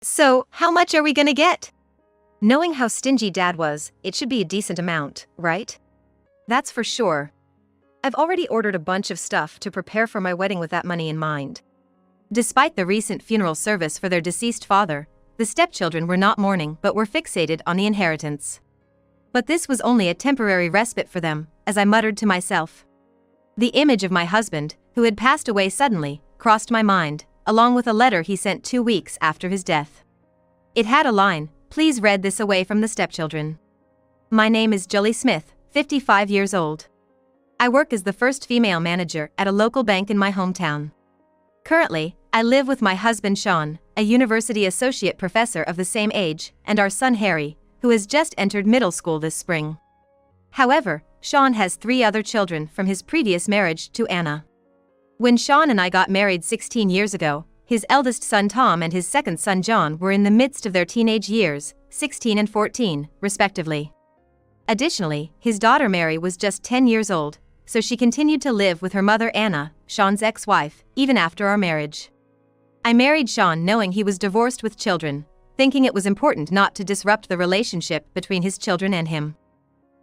So, how much are we gonna get? Knowing how stingy Dad was, it should be a decent amount, right? That's for sure. I've already ordered a bunch of stuff to prepare for my wedding with that money in mind. Despite the recent funeral service for their deceased father, the stepchildren were not mourning but were fixated on the inheritance. But this was only a temporary respite for them, as I muttered to myself. The image of my husband, who had passed away suddenly, crossed my mind, along with a letter he sent 2 weeks after his death. It had a line, "Please read this away from the stepchildren. My name is Julie Smith, 55 years old. I work as the first female manager at a local bank in my hometown. Currently, I live with my husband Sean, a university associate professor of the same age, and our son Harry, who has just entered middle school this spring. However, Sean has 3 other children from his previous marriage to Anna. When Sean and I got married 16 years ago, his eldest son Tom and his second son John were in the midst of their teenage years, 16 and 14, respectively. Additionally, his daughter Mary was just 10 years old, so she continued to live with her mother Anna, Sean's ex-wife, even after our marriage. I married Sean knowing he was divorced with children, thinking it was important not to disrupt the relationship between his children and him.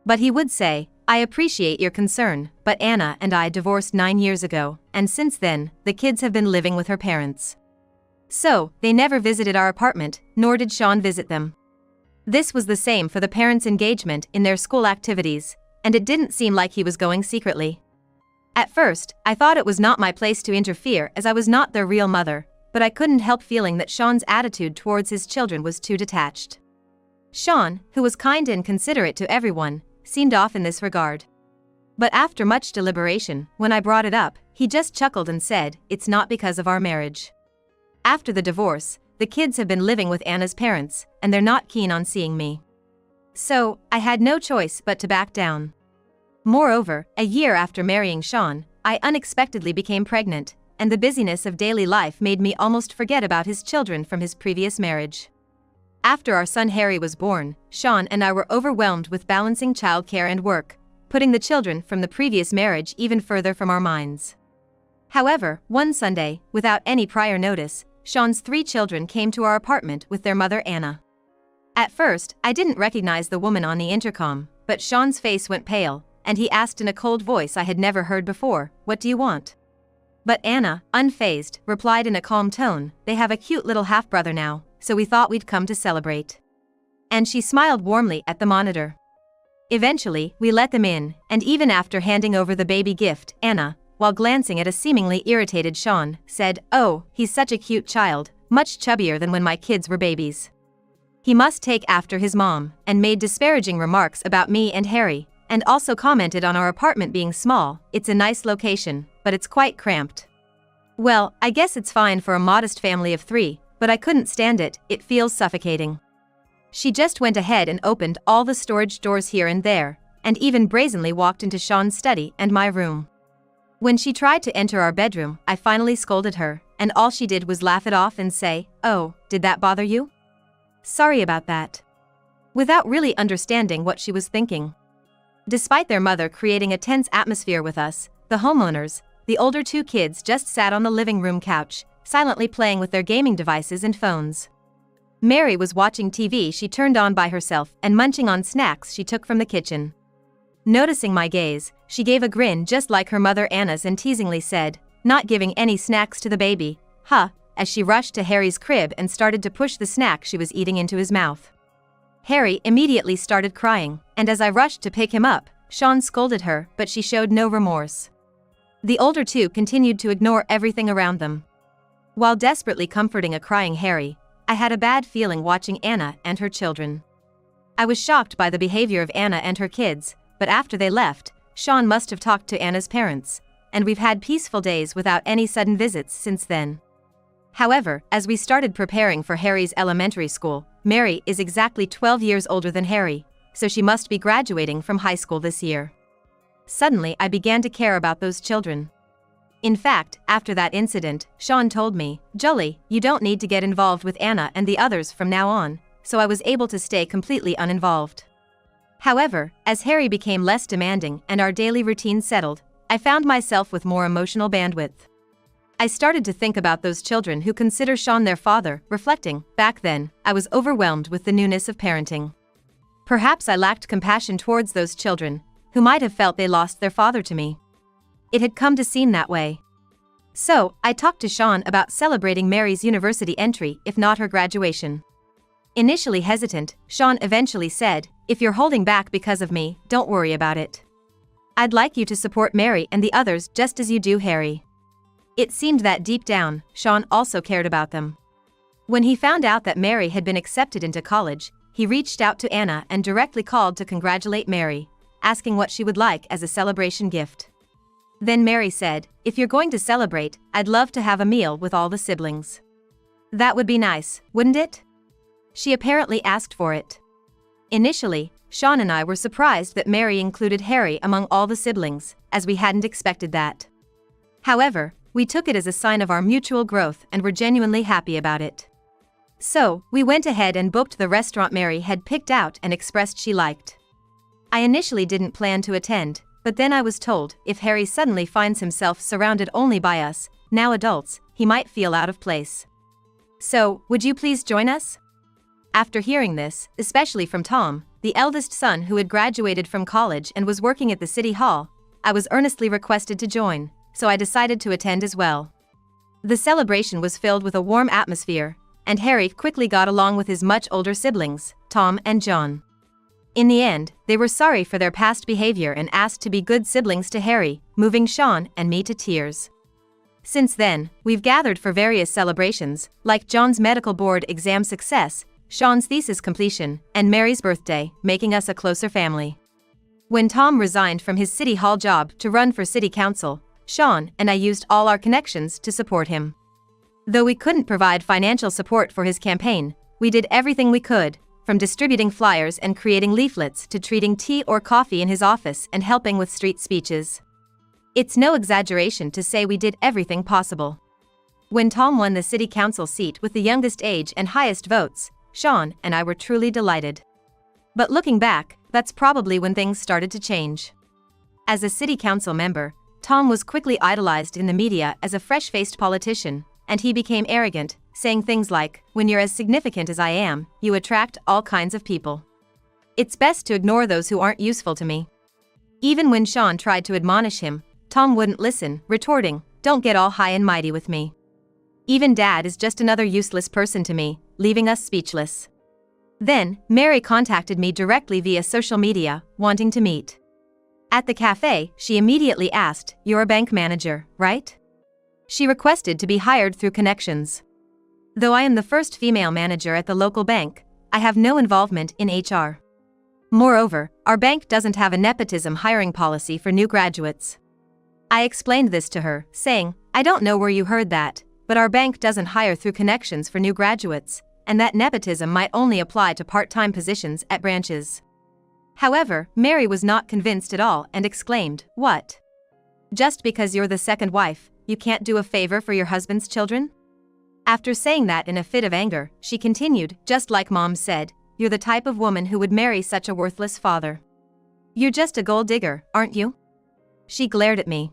But he would say, "I appreciate your concern, but Anna and I divorced 9 years ago, and since then, the kids have been living with her parents. So, they never visited our apartment, nor did Sean visit them." This was the same for the parents' engagement in their school activities, and it didn't seem like he was going secretly. At first, I thought it was not my place to interfere as I was not their real mother, but I couldn't help feeling that Sean's attitude towards his children was too detached. Sean, who was kind and considerate to everyone, seemed off in this regard. But after much deliberation, when I brought it up, he just chuckled and said, "It's not because of our marriage. After the divorce, the kids have been living with Anna's parents, and they're not keen on seeing me." So, I had no choice but to back down. Moreover, a year after marrying Sean, I unexpectedly became pregnant, and the busyness of daily life made me almost forget about his children from his previous marriage. After our son Harry was born, Sean and I were overwhelmed with balancing childcare and work, putting the children from the previous marriage even further from our minds. However, one Sunday, without any prior notice, Sean's 3 children came to our apartment with their mother Anna. At first, I didn't recognize the woman on the intercom, but Sean's face went pale, and he asked in a cold voice I had never heard before, "What do you want?" But Anna, unfazed, replied in a calm tone, "They have a cute little half-brother now, so we thought we'd come to celebrate." And she smiled warmly at the monitor. Eventually, we let them in, and even after handing over the baby gift, Anna, while glancing at a seemingly irritated Sean, said, "Oh, he's such a cute child, much chubbier than when my kids were babies. He must take after his mom," and made disparaging remarks about me and Harry, and also commented on our apartment being small. "It's a nice location, but it's quite cramped." Well, I guess it's fine for a modest family of 3, but I couldn't stand it, it feels suffocating. She just went ahead and opened all the storage doors here and there, and even brazenly walked into Sean's study and my room. When she tried to enter our bedroom, I finally scolded her, and all she did was laugh it off and say, "Oh, did that bother you? Sorry about that," without really understanding what she was thinking. Despite their mother creating a tense atmosphere with us, the homeowners, the older 2 kids just sat on the living room couch, silently playing with their gaming devices and phones. Mary was watching TV she turned on by herself and munching on snacks she took from the kitchen. Noticing my gaze, she gave a grin just like her mother Anna's and teasingly said, "Not giving any snacks to the baby, huh?" as she rushed to Harry's crib and started to push the snack she was eating into his mouth. Harry immediately started crying, and as I rushed to pick him up, Sean scolded her, but she showed no remorse. The older 2 continued to ignore everything around them. While desperately comforting a crying Harry, I had a bad feeling watching Anna and her children. I was shocked by the behavior of Anna and her kids, but after they left, Sean must have talked to Anna's parents, and we've had peaceful days without any sudden visits since then. However, as we started preparing for Harry's elementary school, Mary is exactly 12 years older than Harry, so she must be graduating from high school this year. Suddenly, I began to care about those children. In fact, after that incident, Sean told me, "Julie, you don't need to get involved with Anna and the others from now on," so I was able to stay completely uninvolved. However, as Harry became less demanding and our daily routine settled, I found myself with more emotional bandwidth. I started to think about those children who consider Sean their father, reflecting, back then, I was overwhelmed with the newness of parenting. Perhaps I lacked compassion towards those children, who might have felt they lost their father to me. It had come to seem that way. So, I talked to Sean about celebrating Mary's university entry, if not her graduation. Initially hesitant, Sean eventually said, "If you're holding back because of me, don't worry about it. I'd like you to support Mary and the others just as you do Harry." It seemed that deep down, Sean also cared about them. When he found out that Mary had been accepted into college, he reached out to Anna and directly called to congratulate Mary, asking what she would like as a celebration gift. Then Mary said, "If you're going to celebrate, I'd love to have a meal with all the siblings." That would be nice, wouldn't it? She apparently asked for it. Initially, Sean and I were surprised that Mary included Harry among all the siblings, as we hadn't expected that. However, we took it as a sign of our mutual growth and were genuinely happy about it. So, we went ahead and booked the restaurant Mary had picked out and expressed she liked. I initially didn't plan to attend, but then I was told if Harry suddenly finds himself surrounded only by us, now adults, he might feel out of place. So, would you please join us? After hearing this, especially from Tom, the eldest son who had graduated from college and was working at the city hall, I was earnestly requested to join, so I decided to attend as well. The celebration was filled with a warm atmosphere, and Harry quickly got along with his much older siblings, Tom and John. In the end, they were sorry for their past behavior and asked to be good siblings to Harry, moving Sean and me to tears. Since then, we've gathered for various celebrations, like John's medical board exam success, Sean's thesis completion, and Mary's birthday, making us a closer family. When Tom resigned from his city hall job to run for city council, Sean and I used all our connections to support him. Though we couldn't provide financial support for his campaign, we did everything we could, from distributing flyers and creating leaflets to treating tea or coffee in his office and helping with street speeches. It's no exaggeration to say we did everything possible. When Tom won the city council seat with the youngest age and highest votes, Sean and I were truly delighted. But looking back, that's probably when things started to change. As a city council member, Tom was quickly idolized in the media as a fresh-faced politician, and he became arrogant, saying things like, "When you're as significant as I am, you attract all kinds of people. It's best to ignore those who aren't useful to me." Even when Sean tried to admonish him, Tom wouldn't listen, retorting, "Don't get all high and mighty with me. Even Dad is just another useless person to me," leaving us speechless. Then, Mary contacted me directly via social media, wanting to meet. At the cafe, she immediately asked, "You're a bank manager, right?" She requested to be hired through connections. Though I am the first female manager at the local bank, I have no involvement in HR. Moreover, our bank doesn't have a nepotism hiring policy for new graduates. I explained this to her, saying, "I don't know where you heard that, but our bank doesn't hire through connections for new graduates, and that nepotism might only apply to part-time positions at branches." However, Mary was not convinced at all and exclaimed, "What? Just because you're the second wife, you can't do a favor for your husband's children?" After saying that in a fit of anger, she continued, "Just like Mom said, you're the type of woman who would marry such a worthless father. You're just a gold digger, aren't you?" She glared at me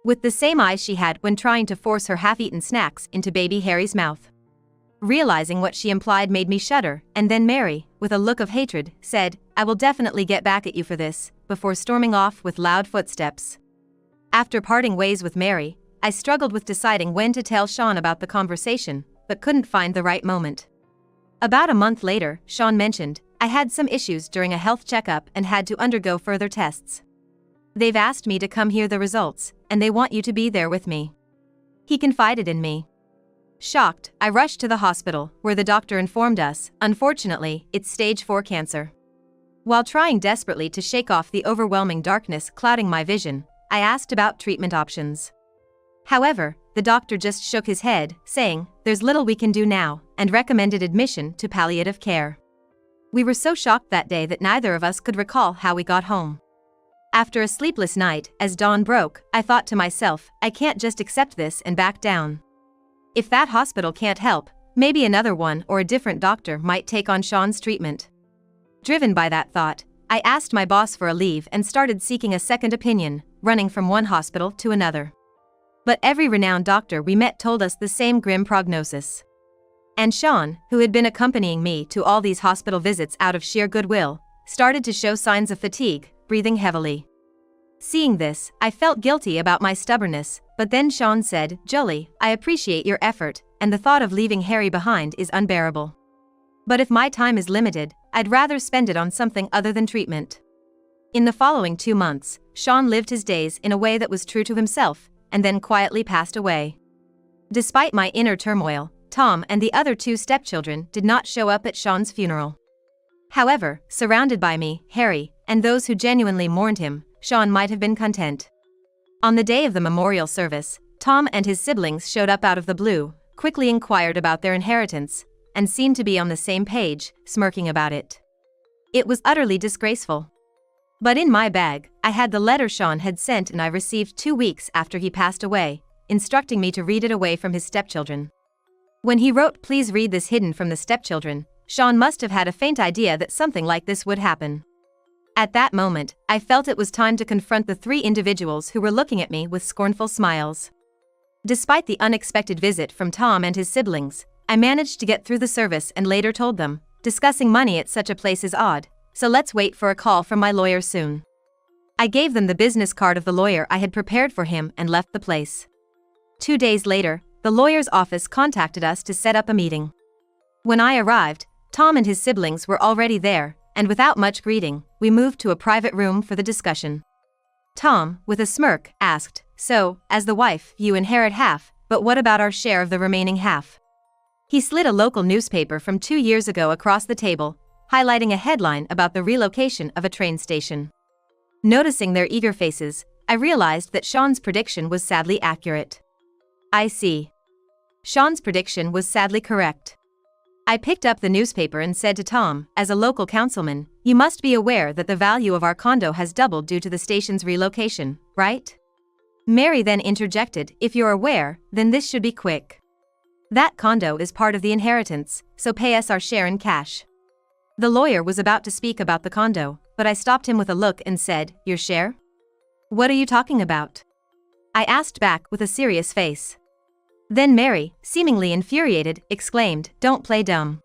with the same eyes she had when trying to force her half-eaten snacks into baby Harry's mouth. Realizing what she implied made me shudder, and then Mary, with a look of hatred, said, "I will definitely get back at you for this," before storming off with loud footsteps. After parting ways with Mary, I struggled with deciding when to tell Sean about the conversation, but couldn't find the right moment. About a month later, Sean mentioned, "I had some issues during a health checkup and had to undergo further tests. They've asked me to come hear the results, and they want you to be there with me." He confided in me. Shocked, I rushed to the hospital, where the doctor informed us, unfortunately, it's stage 4 cancer. While trying desperately to shake off the overwhelming darkness clouding my vision, I asked about treatment options. However, the doctor just shook his head, saying, "There's little we can do now," and recommended admission to palliative care. We were so shocked that day that neither of us could recall how we got home. After a sleepless night, as dawn broke, I thought to myself, I can't just accept this and back down. If that hospital can't help, maybe another one or a different doctor might take on Sean's treatment. Driven by that thought, I asked my boss for a leave and started seeking a second opinion, running from one hospital to another. But every renowned doctor we met told us the same grim prognosis. And Sean, who had been accompanying me to all these hospital visits out of sheer goodwill, started to show signs of fatigue, breathing heavily. Seeing this, I felt guilty about my stubbornness, but then Sean said, "Jolie, I appreciate your effort, and the thought of leaving Harry behind is unbearable. But if my time is limited, I'd rather spend it on something other than treatment." In the following 2 months, Sean lived his days in a way that was true to himself, and then quietly passed away. Despite my inner turmoil, Tom and the other 2 stepchildren did not show up at Sean's funeral. However, surrounded by me, Harry, and those who genuinely mourned him, Sean might have been content. On the day of the memorial service, Tom and his siblings showed up out of the blue, quickly inquired about their inheritance, and seemed to be on the same page, smirking about it. It was utterly disgraceful. But in my bag, I had the letter Sean had sent and I received 2 weeks after he passed away, instructing me to read it away from his stepchildren. When he wrote, "Please read this hidden from the stepchildren," Sean must have had a faint idea that something like this would happen. At that moment, I felt it was time to confront the 3 individuals who were looking at me with scornful smiles. Despite the unexpected visit from Tom and his siblings, I managed to get through the service and later told them, "Discussing money at such a place is odd, so let's wait for a call from my lawyer soon." I gave them the business card of the lawyer I had prepared for him and left the place. 2 days later, the lawyer's office contacted us to set up a meeting. When I arrived, Tom and his siblings were already there, and without much greeting, we moved to a private room for the discussion. Tom, with a smirk, asked, "So, as the wife, you inherit half, but what about our share of the remaining half?" He slid a local newspaper from 2 years ago across the table, highlighting a headline about the relocation of a train station. Noticing their eager faces, I realized that Sean's prediction was sadly accurate. I see. Sean's prediction was sadly correct. I picked up the newspaper and said to Tom, "As a local councilman, you must be aware that the value of our condo has doubled due to the station's relocation, right?" Mary then interjected, "If you're aware, then this should be quick. That condo is part of the inheritance, so pay us our share in cash." The lawyer was about to speak about the condo, but I stopped him with a look and said, "Your share? What are you talking about?" I asked back with a serious face. Then Mary, seemingly infuriated, exclaimed, "Don't play dumb.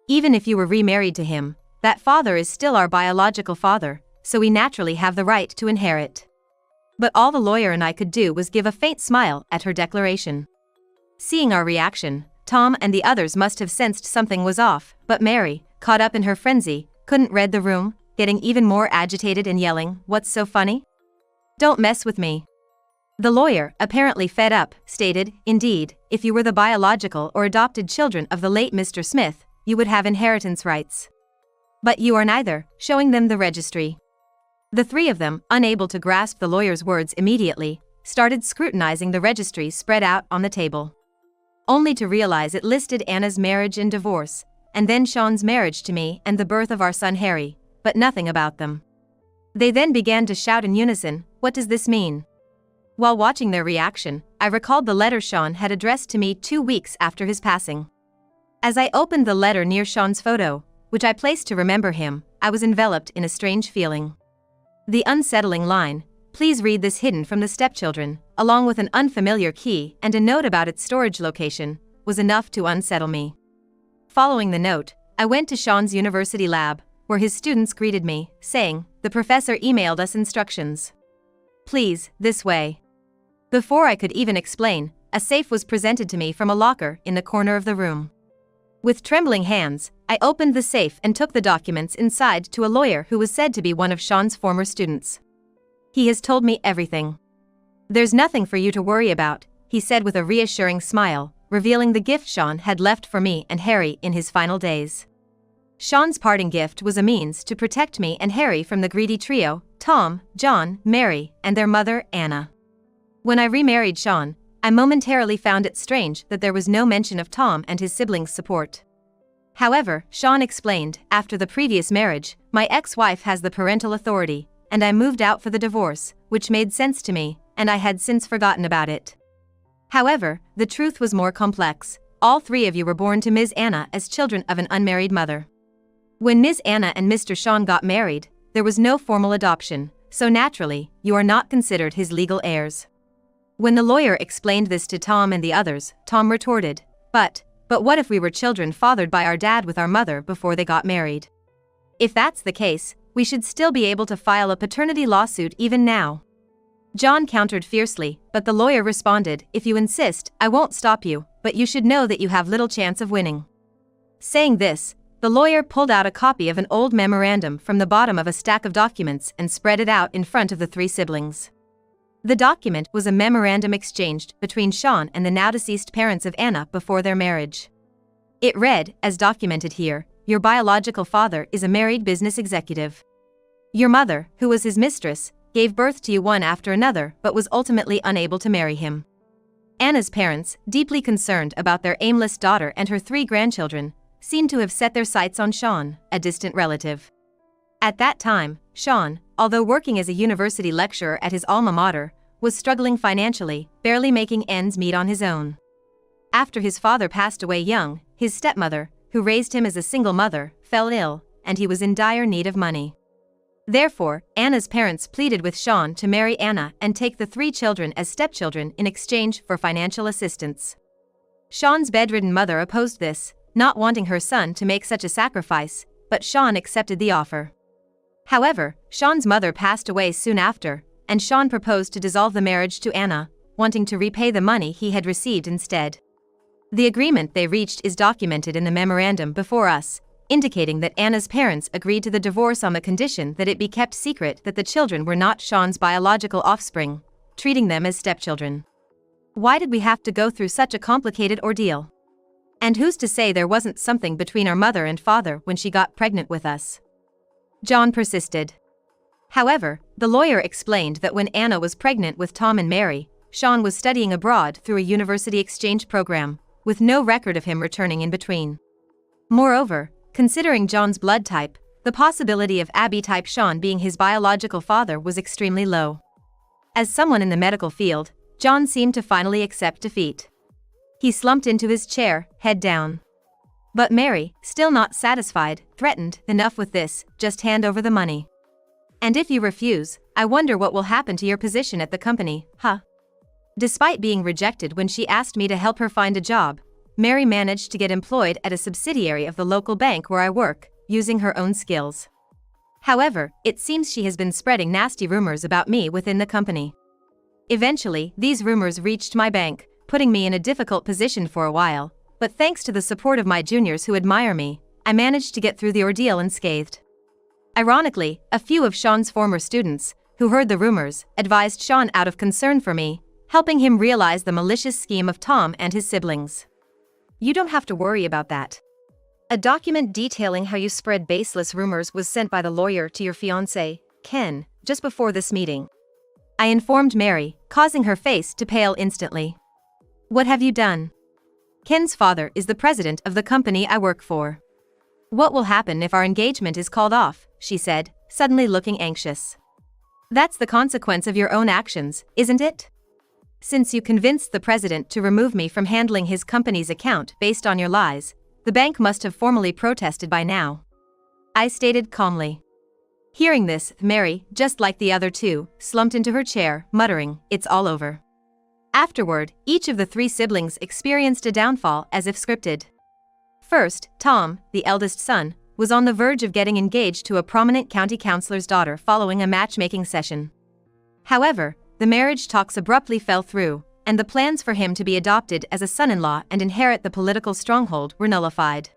Even if you were remarried to him, that father is still our biological father, so we naturally have the right to inherit." But all the lawyer and I could do was give a faint smile at her declaration. Seeing our reaction, Tom and the others must have sensed something was off, but Mary, caught up in her frenzy, couldn't read the room, getting even more agitated and yelling, "What's so funny? Don't mess with me." The lawyer, apparently fed up, stated, "Indeed, if you were the biological or adopted children of the late Mr. Smith, you would have inheritance rights. But you are neither," showing them the registry. The 3 of them, unable to grasp the lawyer's words immediately, started scrutinizing the registry spread out on the table. Only to realize it listed Anna's marriage and divorce, and then Sean's marriage to me and the birth of our son Harry, but nothing about them. They then began to shout in unison, "What does this mean?" While watching their reaction, I recalled the letter Sean had addressed to me 2 weeks after his passing. As I opened the letter near Sean's photo, which I placed to remember him, I was enveloped in a strange feeling. The unsettling line, "Please read this hidden from the stepchildren," along with an unfamiliar key and a note about its storage location, was enough to unsettle me. Following the note, I went to Sean's university lab, where his students greeted me, saying, "The professor emailed us instructions. Please, this way." Before I could even explain, a safe was presented to me from a locker in the corner of the room. With trembling hands, I opened the safe and took the documents inside to a lawyer who was said to be one of Sean's former students. "He has told me everything. There's nothing for you to worry about," he said with a reassuring smile, revealing the gift Sean had left for me and Harry in his final days. Sean's parting gift was a means to protect me and Harry from the greedy trio, Tom, John, Mary, and their mother, Anna. When I remarried Sean, I momentarily found it strange that there was no mention of Tom and his siblings' support. However, Sean explained, "After the previous marriage, my ex-wife has the parental authority, and I moved out for the divorce, which made sense to me, and I had since forgotten about it. However, the truth was more complex. All 3 of you were born to Ms. Anna as children of an unmarried mother. When Ms. Anna and Mr. Sean got married, there was no formal adoption, so naturally, you are not considered his legal heirs. When the lawyer explained this to Tom and the others, Tom retorted, But what if we were children fathered by our dad with our mother before they got married? If that's the case, we should still be able to file a paternity lawsuit even now. John countered fiercely, but the lawyer responded, If you insist, I won't stop you, but you should know that you have little chance of winning. Saying this, the lawyer pulled out a copy of an old memorandum from the bottom of a stack of documents and spread it out in front of the three siblings. The document was a memorandum exchanged between Sean and the now-deceased parents of Anna before their marriage. It read, as documented here, Your biological father is a married business executive. Your mother, who was his mistress, gave birth to you one after another but was ultimately unable to marry him. Anna's parents, deeply concerned about their aimless daughter and her 3 grandchildren, seemed to have set their sights on Sean, a distant relative. At that time, Sean, although working as a university lecturer at his alma mater, was struggling financially, barely making ends meet on his own. After his father passed away young, his stepmother, who raised him as a single mother, fell ill, and he was in dire need of money. Therefore, Anna's parents pleaded with Sean to marry Anna and take the 3 children as stepchildren in exchange for financial assistance. Sean's bedridden mother opposed this, not wanting her son to make such a sacrifice, but Sean accepted the offer. However, Sean's mother passed away soon after, and Sean proposed to dissolve the marriage to Anna, wanting to repay the money he had received instead. The agreement they reached is documented in the memorandum before us, indicating that Anna's parents agreed to the divorce on the condition that it be kept secret that the children were not Sean's biological offspring, treating them as stepchildren. Why did we have to go through such a complicated ordeal? And who's to say there wasn't something between our mother and father when she got pregnant with us? John persisted. However, the lawyer explained that when Anna was pregnant with Tom and Mary, Sean was studying abroad through a university exchange program, with no record of him returning in between. Moreover, considering John's blood type, the possibility of Abby-type Sean being his biological father was extremely low. As someone in the medical field, John seemed to finally accept defeat. He slumped into his chair, head down. But Mary, still not satisfied, threatened, Enough with this, just hand over the money. And if you refuse, I wonder what will happen to your position at the company, huh? Despite being rejected when she asked me to help her find a job, Mary managed to get employed at a subsidiary of the local bank where I work, using her own skills. However, it seems she has been spreading nasty rumors about me within the company. Eventually, these rumors reached my bank, putting me in a difficult position for a while, but thanks to the support of my juniors who admire me, I managed to get through the ordeal unscathed. Ironically, a few of Sean's former students, who heard the rumors, advised Sean out of concern for me, helping him realize the malicious scheme of Tom and his siblings. You don't have to worry about that. A document detailing how you spread baseless rumors was sent by the lawyer to your fiancé, Ken, just before this meeting. I informed Mary, causing her face to pale instantly. What have you done? Ken's father is the president of the company I work for. What will happen if our engagement is called off, she said, suddenly looking anxious. That's the consequence of your own actions, isn't it? Since you convinced the president to remove me from handling his company's account based on your lies, the bank must have formally protested by now. I stated calmly. Hearing this, Mary, just like the other 2, slumped into her chair, muttering, It's all over. Afterward, each of the 3 siblings experienced a downfall as if scripted. First, Tom, the eldest son, was on the verge of getting engaged to a prominent county councilor's daughter following a matchmaking session. However, the marriage talks abruptly fell through, and the plans for him to be adopted as a son-in-law and inherit the political stronghold were nullified.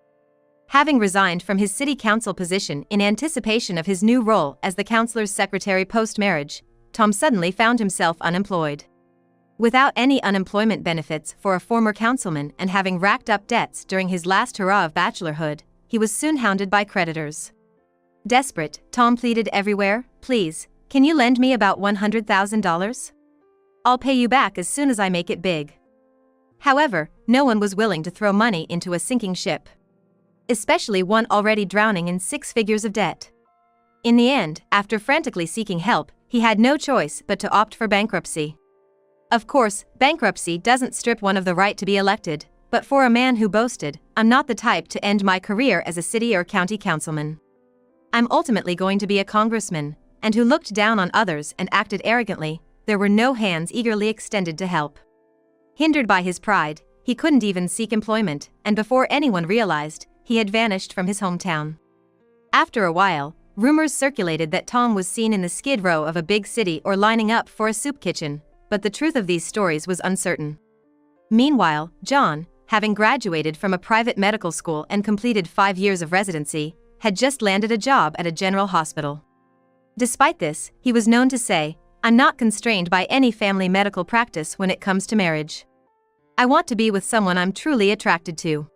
Having resigned from his city council position in anticipation of his new role as the councilor's secretary post-marriage, Tom suddenly found himself unemployed. Without any unemployment benefits for a former councilman and having racked up debts during his last hurrah of bachelorhood, he was soon hounded by creditors. Desperate, Tom pleaded everywhere, Please, can you lend me about $100,000? I'll pay you back as soon as I make it big. However, no one was willing to throw money into a sinking ship. Especially one already drowning in 6 figures of debt. In the end, after frantically seeking help, he had no choice but to opt for bankruptcy. Of course, bankruptcy doesn't strip one of the right to be elected, but for a man who boasted, I'm not the type to end my career as a city or county councilman. I'm ultimately going to be a congressman, and who looked down on others and acted arrogantly, there were no hands eagerly extended to help. Hindered by his pride, he couldn't even seek employment, and before anyone realized, he had vanished from his hometown. After a while, rumors circulated that Tom was seen in the skid row of a big city or lining up for a soup kitchen, but the truth of these stories was uncertain. Meanwhile, John, having graduated from a private medical school and completed 5 years of residency, had just landed a job at a general hospital. Despite this, he was known to say, "I'm not constrained by any family medical practice when it comes to marriage. I want to be with someone I'm truly attracted to."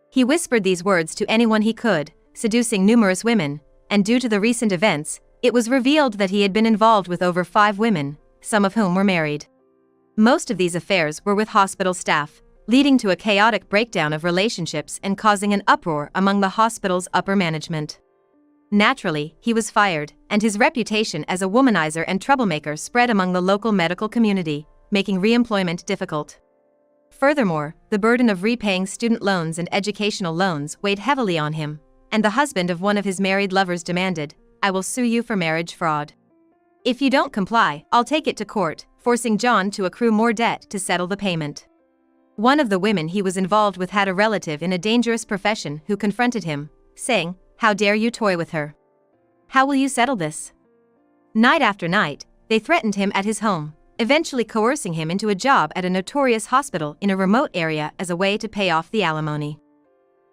He whispered these words to anyone he could, seducing numerous women, and due to the recent events, it was revealed that he had been involved with over 5 women, some of whom were married. Most of these affairs were with hospital staff, leading to a chaotic breakdown of relationships and causing an uproar among the hospital's upper management. Naturally, he was fired, and his reputation as a womanizer and troublemaker spread among the local medical community, making re-employment difficult. Furthermore, the burden of repaying student loans and educational loans weighed heavily on him, and the husband of one of his married lovers demanded, "I will sue you for marriage fraud. If you don't comply, I'll take it to court," forcing John to accrue more debt to settle the payment. One of the women he was involved with had a relative in a dangerous profession who confronted him, saying, "How dare you toy with her? How will you settle this?" Night after night, they threatened him at his home, eventually coercing him into a job at a notorious hospital in a remote area as a way to pay off the alimony.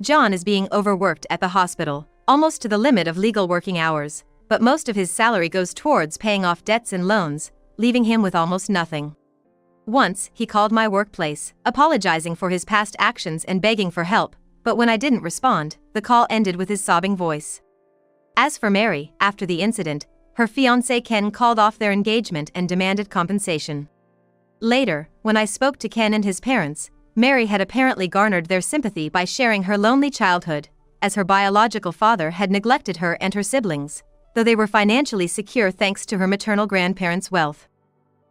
John is being overworked at the hospital, almost to the limit of legal working hours, but most of his salary goes towards paying off debts and loans, leaving him with almost nothing. Once, he called my workplace, apologizing for his past actions and begging for help, but when I didn't respond, the call ended with his sobbing voice. As for Mary, after the incident, her fiancé Ken called off their engagement and demanded compensation. Later, when I spoke to Ken and his parents, Mary had apparently garnered their sympathy by sharing her lonely childhood, as her biological father had neglected her and her siblings, though they were financially secure thanks to her maternal grandparents' wealth.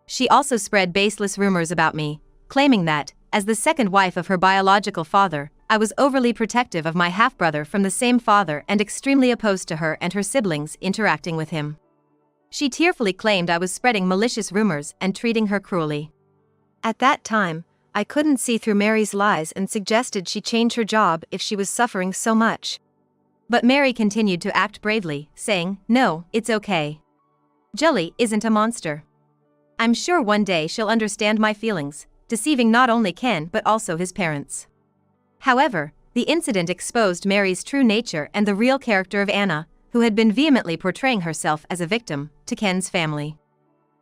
She also spread baseless rumors about me, claiming that, as the second wife of her biological father, I was overly protective of my half-brother from the same father and extremely opposed to her and her siblings interacting with him. She tearfully claimed I was spreading malicious rumors and treating her cruelly. At that time, I couldn't see through Mary's lies and suggested she change her job if she was suffering so much. But Mary continued to act bravely, saying, "No, it's okay. Julie isn't a monster. I'm sure one day she'll understand my feelings," deceiving not only Ken but also his parents. However, the incident exposed Mary's true nature and the real character of Anna, who had been vehemently portraying herself as a victim, to Ken's family.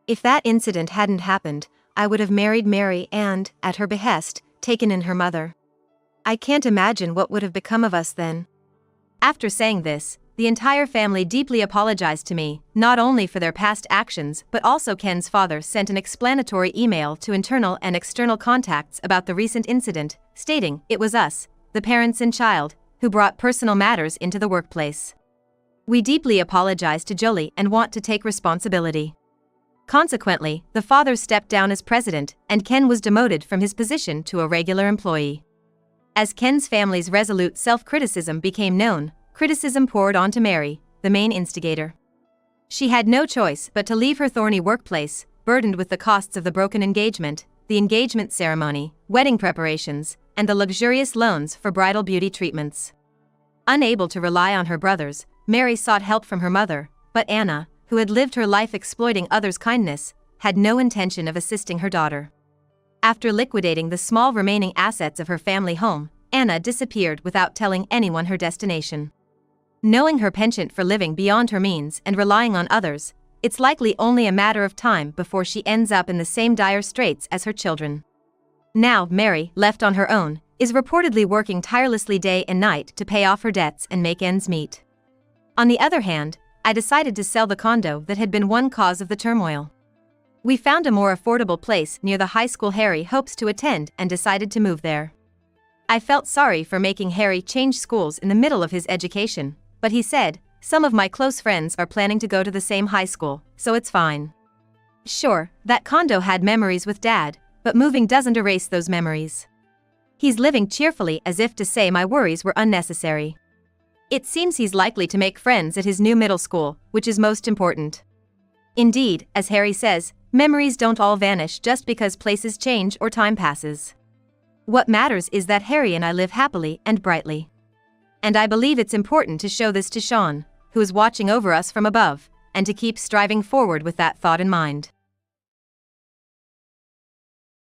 If that incident hadn't happened, I would have married Mary and, at her behest, taken in her mother. I can't imagine what would have become of us then. After saying this, the entire family deeply apologized to me, not only for their past actions but also Ken's father sent an explanatory email to internal and external contacts about the recent incident, stating, "It was us, the parents and child, who brought personal matters into the workplace. We deeply apologize to Jolie and want to take responsibility." Consequently, the father stepped down as president, and Ken was demoted from his position to a regular employee. As Ken's family's resolute self-criticism became known, criticism poured onto Mary, the main instigator. She had no choice but to leave her thorny workplace, burdened with the costs of the broken engagement, the engagement ceremony, wedding preparations, and the luxurious loans for bridal beauty treatments. Unable to rely on her brothers, Mary sought help from her mother, but Anna, who had lived her life exploiting others' kindness, had no intention of assisting her daughter. After liquidating the small remaining assets of her family home, Anna disappeared without telling anyone her destination. Knowing her penchant for living beyond her means and relying on others, it's likely only a matter of time before she ends up in the same dire straits as her children. Now, Mary, left on her own, is reportedly working tirelessly day and night to pay off her debts and make ends meet. On the other hand, I decided to sell the condo that had been one cause of the turmoil. We found a more affordable place near the high school Harry hopes to attend and decided to move there. I felt sorry for making Harry change schools in the middle of his education, but he said, "Some of my close friends are planning to go to the same high school, so it's fine." Sure, that condo had memories with Dad, but moving doesn't erase those memories. He's living cheerfully as if to say my worries were unnecessary. It seems he's likely to make friends at his new middle school, which is most important. Indeed, as Harry says, memories don't all vanish just because places change or time passes. What matters is that Harry and I live happily and brightly. And I believe it's important to show this to Sean, who is watching over us from above, and to keep striving forward with that thought in mind.